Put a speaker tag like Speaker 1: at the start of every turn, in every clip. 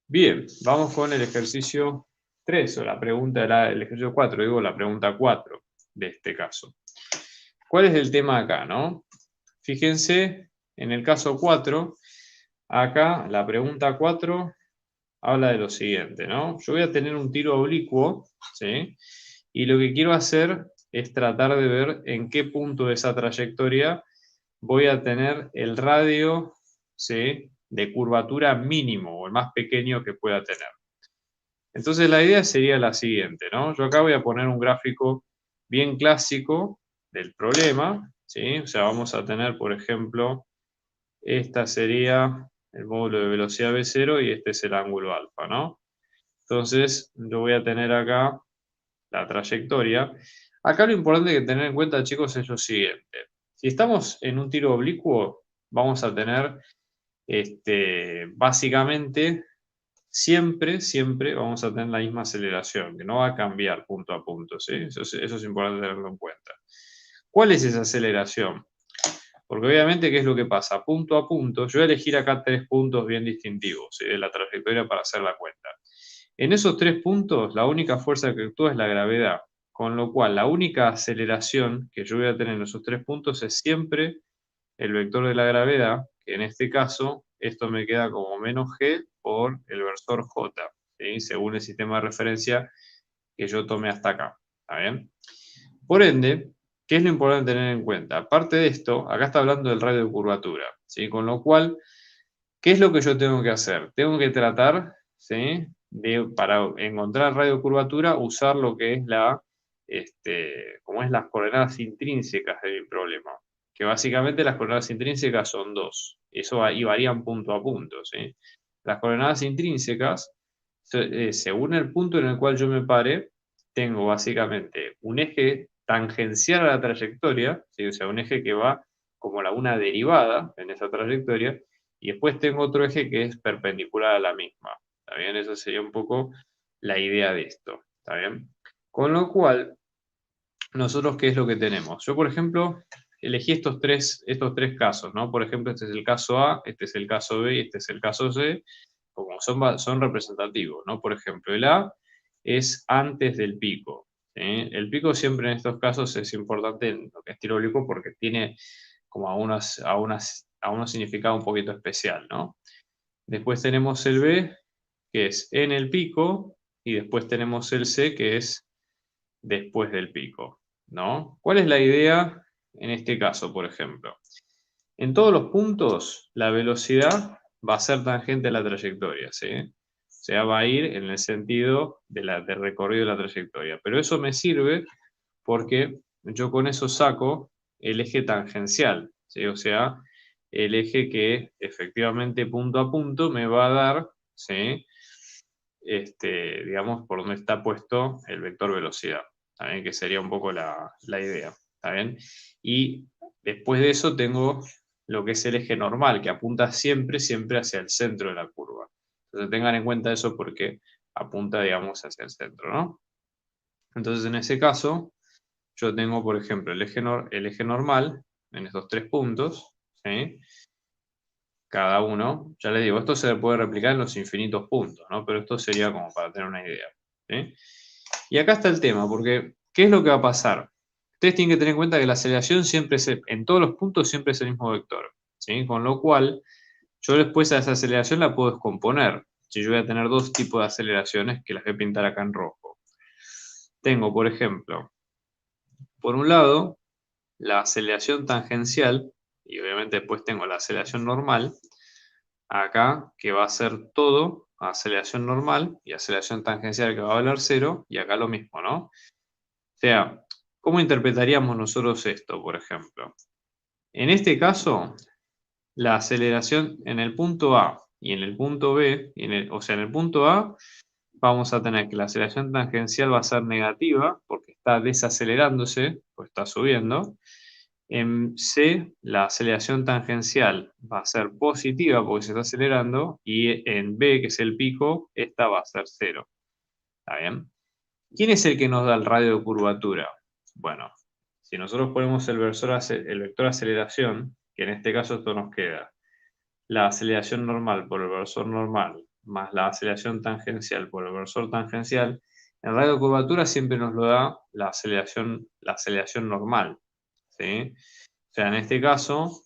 Speaker 1: Bien, vamos con el ejercicio 3 o la pregunta el ejercicio 4, digo la pregunta 4 de este caso. ¿Cuál es el tema acá, no? Fíjense, en el caso 4, acá la pregunta 4 habla de lo siguiente, ¿no? Yo voy a tener un tiro oblicuo, ¿sí? Y lo que quiero hacer es tratar de ver en qué punto de esa trayectoria voy a tener el radio, ¿sí?, de curvatura mínimo o el más pequeño que pueda tener. Entonces la idea sería la siguiente, ¿no? Yo acá voy a poner un gráfico bien clásico del problema, ¿sí? O sea, vamos a tener, por ejemplo, esta sería el módulo de velocidad V0 y este es el ángulo alfa, ¿no? Entonces yo voy a tener acá la trayectoria. Acá lo importante que tener en cuenta, chicos, es lo siguiente. Si estamos en un tiro oblicuo, vamos a tener básicamente siempre vamos a tener la misma aceleración, que no va a cambiar punto a punto, ¿sí? Eso es importante tenerlo en cuenta. ¿Cuál es esa aceleración? Porque obviamente, ¿qué es lo que pasa? Punto a punto, yo voy a elegir acá 3 puntos bien distintivos, ¿sí?, de la trayectoria para hacer la cuenta. En esos 3 puntos, la única fuerza que actúa es la gravedad, con lo cual la única aceleración que yo voy a tener en esos 3 puntos es siempre el vector de la gravedad, que en este caso, esto me queda como menos g por el versor j, ¿sí?, según el sistema de referencia que yo tomé hasta acá. ¿Está bien? Por ende, ¿qué es lo importante tener en cuenta? Aparte de esto, acá está hablando del radio de curvatura, ¿sí? Con lo cual, ¿qué es lo que yo tengo que hacer? Tengo que tratar, ¿sí?, para encontrar radio de curvatura, usar lo que es como es las coordenadas intrínsecas de mi problema, que básicamente las coordenadas intrínsecas son 2, y varían punto a punto, ¿sí? Las coordenadas intrínsecas, según el punto en el cual yo me pare, tengo básicamente un eje tangencial a la trayectoria, ¿sí? O sea, un eje que va como una derivada en esa trayectoria, y después tengo otro eje que es perpendicular a la misma. ¿Está bien? Esa sería un poco la idea de esto. ¿Está bien? Con lo cual, nosotros, ¿qué es lo que tenemos? Yo, por ejemplo, elegí estos tres casos, ¿no? Por ejemplo, este es el caso A, este es el caso B y este es el caso C, como son representativos, ¿no? Por ejemplo, el A es antes del pico, ¿sí? El pico siempre en estos casos es importante en lo que es tiro oblicuo porque tiene como a unos significado un poquito especial, ¿no? Después tenemos el B, que es en el pico, y después tenemos el C, que es después del pico, ¿no? ¿Cuál es la idea en este caso, por ejemplo? En todos los puntos, la velocidad va a ser tangente a la trayectoria, ¿sí? O sea, va a ir en el sentido del recorrido de la trayectoria. Pero eso me sirve porque yo con eso saco el eje tangencial, ¿sí? O sea, el eje que efectivamente punto a punto me va a dar, ¿sí?, digamos, por donde está puesto el vector velocidad, ¿está bien? Que sería un poco la idea, ¿está bien? Y después de eso tengo lo que es el eje normal, que apunta siempre hacia el centro de la curva. Entonces tengan en cuenta eso porque apunta, digamos, hacia el centro, ¿no? Entonces en ese caso, yo tengo, por ejemplo, el eje normal en estos 3 puntos, ¿sí? Cada uno, ya les digo, esto se puede replicar en los infinitos puntos, ¿no? Pero esto sería como para tener una idea, ¿sí? Y acá está el tema, porque ¿qué es lo que va a pasar? Ustedes tienen que tener en cuenta que la aceleración en todos los puntos siempre es el mismo vector, ¿sí? Con lo cual, yo después a esa aceleración la puedo descomponer. Si yo voy a tener dos tipos de aceleraciones que las voy a pintar acá en rojo. Tengo, por ejemplo, por un lado, la aceleración tangencial, y obviamente después tengo la aceleración normal, acá, que va a ser todo aceleración normal y aceleración tangencial que va a valer 0, y acá lo mismo, ¿no? O sea, ¿cómo interpretaríamos nosotros esto, por ejemplo? En este caso, la aceleración en el punto A y en el punto B, o sea, en el punto A vamos a tener que la aceleración tangencial va a ser negativa porque está desacelerándose, pues está subiendo. En C, la aceleración tangencial va a ser positiva porque se está acelerando, y en B, que es el pico, esta va a ser 0. ¿Está bien? ¿Quién es el que nos da el radio de curvatura? Bueno, si nosotros ponemos el vector aceleración, que en este caso esto nos queda, la aceleración normal por el versor normal más la aceleración tangencial por el versor tangencial, el radio de curvatura siempre nos lo da la aceleración normal, ¿sí? O sea, en este caso,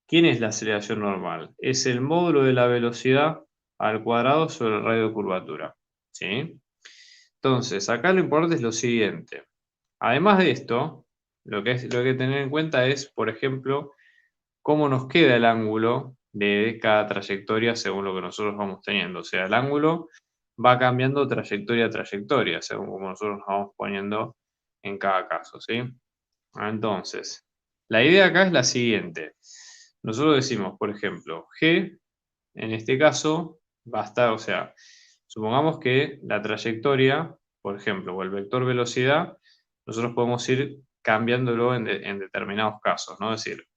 Speaker 1: ¿quién es la aceleración normal? Es el módulo de la velocidad al cuadrado sobre el radio de curvatura, ¿sí? Entonces, acá lo importante es lo siguiente. Además de esto, lo que hay que tener en cuenta es, por ejemplo, cómo nos queda el ángulo de cada trayectoria según lo que nosotros vamos teniendo. O sea, el ángulo va cambiando trayectoria a trayectoria, según como nosotros nos vamos poniendo en cada caso, ¿sí? Entonces, la idea acá es la siguiente. Nosotros decimos, por ejemplo, G, en este caso, va a estar, o sea, supongamos que la trayectoria, por ejemplo, o el vector velocidad, nosotros podemos ir cambiándolo en determinados casos, ¿no? Es decir,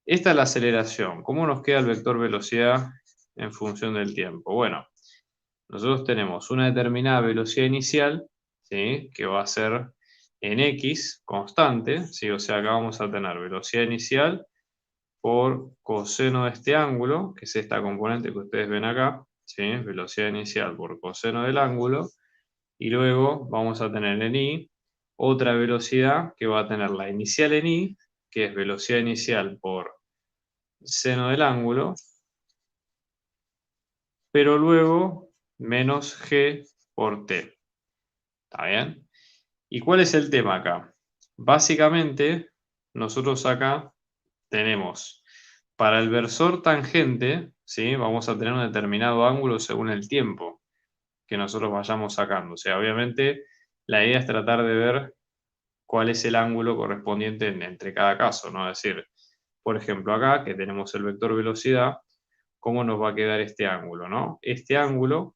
Speaker 1: esta es la aceleración. ¿Cómo nos queda el vector velocidad en función del tiempo? Bueno, nosotros tenemos una determinada velocidad inicial, ¿sí? Que va a ser en X constante, ¿sí? O sea, acá vamos a tener velocidad inicial por coseno de este ángulo, que es esta componente que ustedes ven acá, ¿sí? Velocidad inicial por coseno del ángulo, y luego vamos a tener en Y otra velocidad que va a tener la inicial en Y, que es velocidad inicial por seno del ángulo, pero luego menos G por T. ¿Está bien? ¿Y cuál es el tema acá? Básicamente, nosotros acá tenemos para el versor tangente, ¿sí? Vamos a tener un determinado ángulo según el tiempo que nosotros vayamos sacando. O sea, obviamente la idea es tratar de ver cuál es el ángulo correspondiente entre cada caso, ¿no? Es decir, por ejemplo, acá que tenemos el vector velocidad, ¿cómo nos va a quedar este ángulo, no? Este ángulo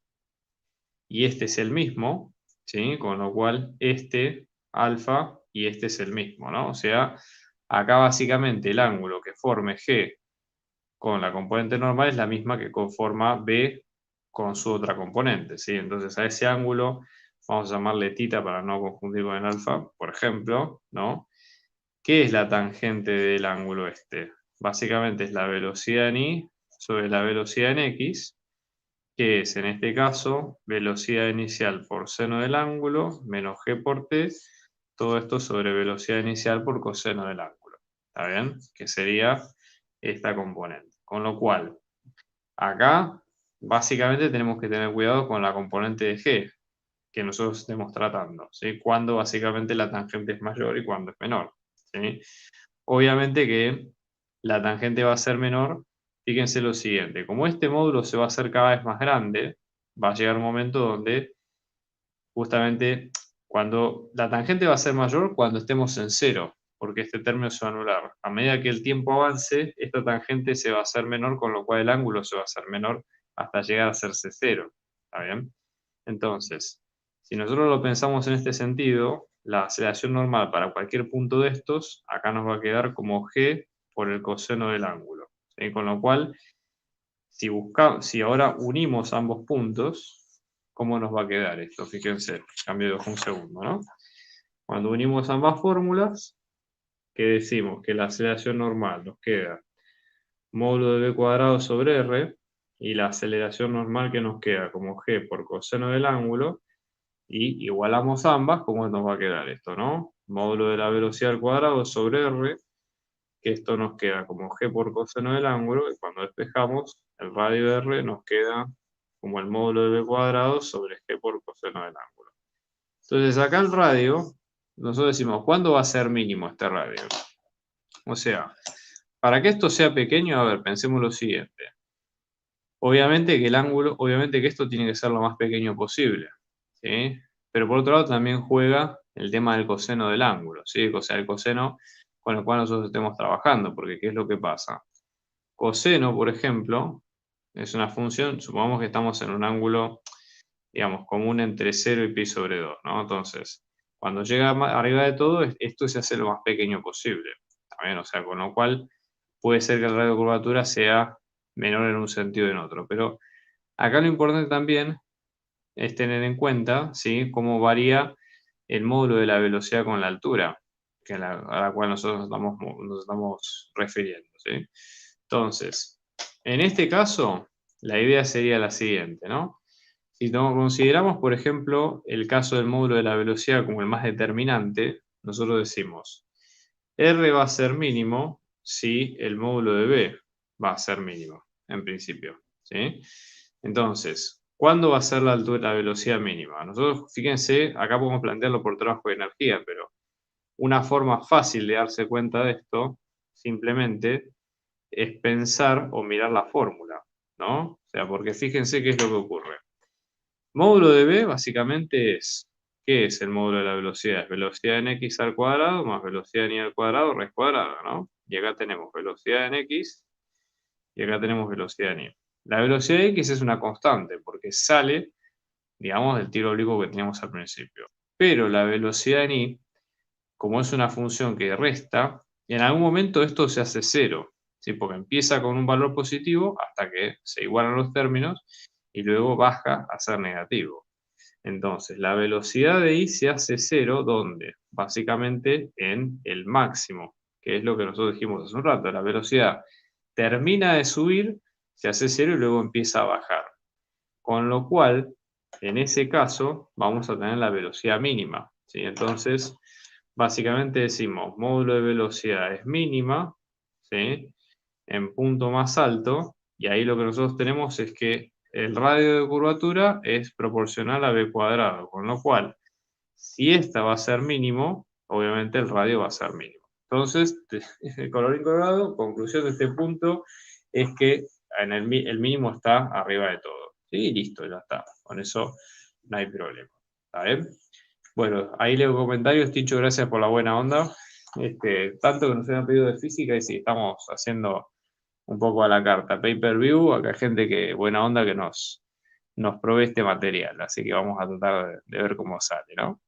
Speaker 1: y este es el mismo, ¿sí? Con lo cual este alfa y este es el mismo, ¿no? O sea, acá básicamente el ángulo que forme G con la componente normal es la misma que conforma B con su otra componente, ¿sí? Entonces a ese ángulo vamos a llamarle tita para no confundir con el alfa, por ejemplo, ¿no? ¿Qué es la tangente del ángulo este? Básicamente es la velocidad en Y sobre la velocidad en X, que es en este caso velocidad inicial por seno del ángulo menos G por T, todo esto sobre velocidad inicial por coseno del ángulo. ¿Está bien? Que sería esta componente. Con lo cual, acá básicamente tenemos que tener cuidado con la componente de G que nosotros estemos tratando, ¿sí? Cuando básicamente la tangente es mayor y cuando es menor, ¿sí? Obviamente que la tangente va a ser menor. Fíjense lo siguiente, como este módulo se va a hacer cada vez más grande, va a llegar un momento donde justamente cuando la tangente va a ser mayor cuando estemos en cero, porque este término se va a anular. A medida que el tiempo avance, esta tangente se va a hacer menor, con lo cual el ángulo se va a hacer menor hasta llegar a hacerse cero. ¿Está bien? Entonces, si nosotros lo pensamos en este sentido, la aceleración normal para cualquier punto de estos, acá nos va a quedar como G por el coseno del ángulo, ¿sí? Con lo cual, si ahora unimos ambos puntos, ¿cómo nos va a quedar esto? Fíjense, cambio de un segundo, ¿no? Cuando unimos ambas fórmulas, que decimos que la aceleración normal nos queda módulo de b cuadrado sobre r, y la aceleración normal que nos queda como G por coseno del ángulo, y igualamos ambas, ¿cómo nos va a quedar esto, no? Módulo de la velocidad al cuadrado sobre r, que esto nos queda como G por coseno del ángulo, y cuando despejamos, el radio de r nos queda como el módulo de b cuadrado sobre G por coseno del ángulo. Entonces acá el radio, nosotros decimos, ¿cuándo va a ser mínimo este radio? O sea, para que esto sea pequeño, a ver, pensemos lo siguiente. Obviamente que el ángulo, obviamente que esto tiene que ser lo más pequeño posible, ¿sí? Pero por otro lado también juega el tema del coseno del ángulo, ¿sí? O sea, el coseno con el cual nosotros estemos trabajando, porque ¿qué es lo que pasa? Coseno, por ejemplo, es una función, supongamos que estamos en un ángulo, digamos, común entre 0 y pi sobre 2, ¿no? Entonces, cuando llega arriba de todo, esto se hace lo más pequeño posible, ¿también? O sea, con lo cual puede ser que el radio de curvatura sea menor en un sentido y en otro, pero acá lo importante también es tener en cuenta, ¿sí? Cómo varía el módulo de la velocidad con la altura, a la cual nosotros nos estamos refiriendo, ¿sí? Entonces, en este caso, la idea sería la siguiente, ¿no? Si consideramos, por ejemplo, el caso del módulo de la velocidad como el más determinante, nosotros decimos, R va a ser mínimo si el módulo de B va a ser mínimo, en principio, ¿sí? Entonces, ¿cuándo va a ser la altura, la velocidad mínima? Nosotros, fíjense, acá podemos plantearlo por trabajo de energía, pero una forma fácil de darse cuenta de esto, simplemente, es pensar o mirar la fórmula, ¿no? O sea, porque fíjense qué es lo que ocurre. Módulo de B básicamente es, ¿qué es el módulo de la velocidad? Es velocidad en x al cuadrado más velocidad en y al cuadrado raíz cuadrada, ¿no? Y acá tenemos velocidad en x y acá tenemos velocidad en y. La velocidad de x es una constante porque sale, digamos, del tiro oblicuo que teníamos al principio. Pero la velocidad en y, como es una función que resta, en algún momento esto se hace cero, ¿sí? Porque empieza con un valor positivo hasta que se igualan los términos y luego baja a ser negativo. Entonces, la velocidad de I se hace cero, ¿dónde? Básicamente en el máximo, que es lo que nosotros dijimos hace un rato. La velocidad termina de subir, se hace cero y luego empieza a bajar. Con lo cual, en ese caso, vamos a tener la velocidad mínima, ¿sí? Entonces, básicamente decimos, módulo de velocidad es mínima, ¿sí? En punto más alto, y ahí lo que nosotros tenemos es que el radio de curvatura es proporcional a b cuadrado, con lo cual, si esta va a ser mínimo, obviamente el radio va a ser mínimo. Entonces, colorín colorado, conclusión de este punto es que el mínimo está arriba de todo. Sí, listo, ya está. Con eso no hay problema. ¿Está bien? Bueno, ahí leo comentarios. Tincho, gracias por la buena onda. Tanto que nos han pedido de física y sí, estamos haciendo un poco a la carta. Pay per view, acá hay gente que, buena onda, que nos provee este material. Así que vamos a tratar de ver cómo sale, ¿no?